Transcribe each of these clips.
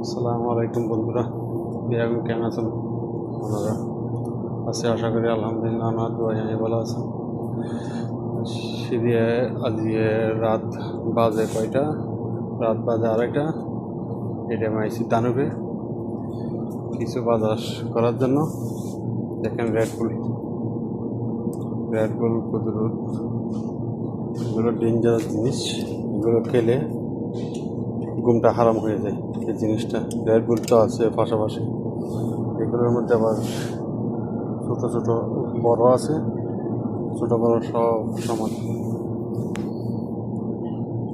আসসালামু আলাইকুম বন্ধুরা, এখন কেমন আছেন আপনারা? আছি আশা করি আলহামদুলিল্লাহ, আমার দোয়াই আমি ভালো আছি। সিরিয়া আজকে রাত বাজে কয়টা? রাত বাজে আড়াইটা। এটা আমি আইসি দানুবে কিছু বাজার করার জন্য। দেখেন রেডবুল কুদরত, এগুলো ডেঞ্জারাস জিনিস। এগুলো খেলে ঘুমটা হারাম হয়ে যায়। এই জিনিসটা রেডবুল তো আছে পাশাপাশি, এগুলোর মধ্যে আবার ছোটো ছোটো বড় আছে, ছোটো বড় সব সমান।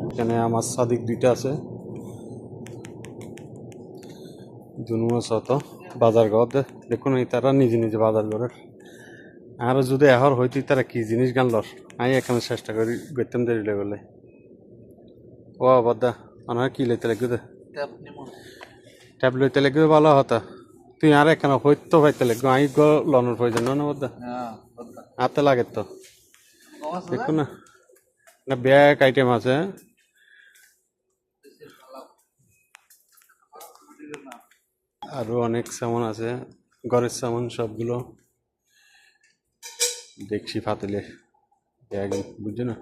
এখানে আমার সাদিক দুইটা আছে, দুনুয়া শত বাজার ঘর দেখুন। এই তারা নিজে নিজে বাজার করে। আর যদি এহর হইতে তারা কি জিনিস গানলর, আমি এখানে চেষ্টা করি গেতাম দেরি বলে। ও বাদা আমার কি লইতে লাগবে দে, ট্যাব লইতে লাগবে ভালো হতা। তুই আর এখানে হইতো পাইতে লাগবে, আমি লনের প্রয়োজন না বাদা হাতে লাগে তো। দেখুন না, না ব্যাগ আইটেম আছে। আরো অনেক সামান আছে, ঘরের সামান সবগুলো দেখছি ফাতেলে ব্যাগ, বুঝছো না?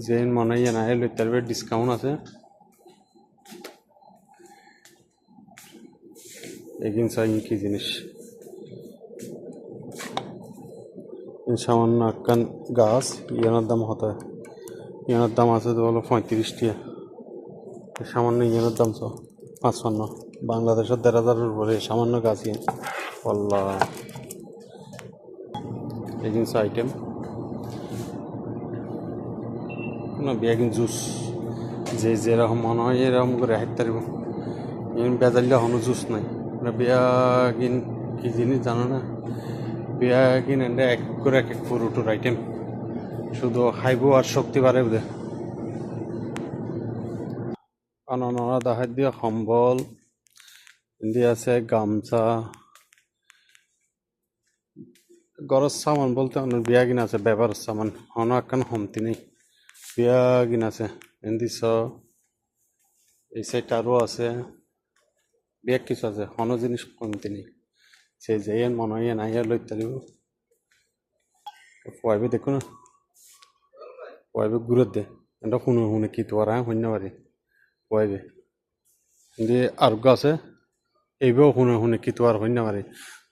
যে মনে হয় না এলো তার ডিসকাউন্ট আছে। এগিন চাই কি জিনিস, সামান্য একখান গাছ ইয়ানোর দাম হতে, ইয়ানোর দাম আছে তো বলো 35 টাকা। সামান্য ইয়ানোর দাম 55, বাংলাদেশের 1,500 উপরে সামান্য গাছ ইয়ে আল্লাহ। এই জিনিস আইটেম না, বেগিন জুস যে যেরকম মনে হয় এরকম করে হাঁটতে পারব। বেজাল্লা হনো জুস নাই না, বেগিন কি জিনিস জানো না? বেগিন এটা এক করে এক এক ফ্রুটের আইটেম, শুধু খাইব আর শক্তি বাড়ে বোধ। আনানা দাহার দিয়ে সম্বল দিয়ে আছে, গামছা, গরজ সামান বলতে অনেক বিয়া কিনা আছে, ব্যবহার সামান হন একখান হমতি নেই, বিয়া কিনা আছে এন্দি স। এই সাইড আরও আছে, বিয়া কিছু আছে, হন জিনিস কমতি নেই। সে যাই মনে হয় নাই লইতে দিব পয়বে, দেখো না পয়বে ঘুরত দে। এটা শুনে শুনে কি তোর শূন্য পারি পয়বে দিয়ে আরোগ্য আছে, এইবেও শুনে শুনে কি তোর শূন্য পারি।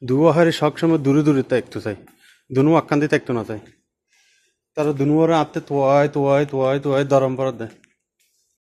দুও হারি সবসময় দূরে দূরে থাকতো চাই, দুনু আক্কান দিয়ে থাকতো না চাই। তারা দুনুয়ারে আঁতে তোয়াই তোয়াই তোয়াই তোয়াই দরম পড়া দেয়।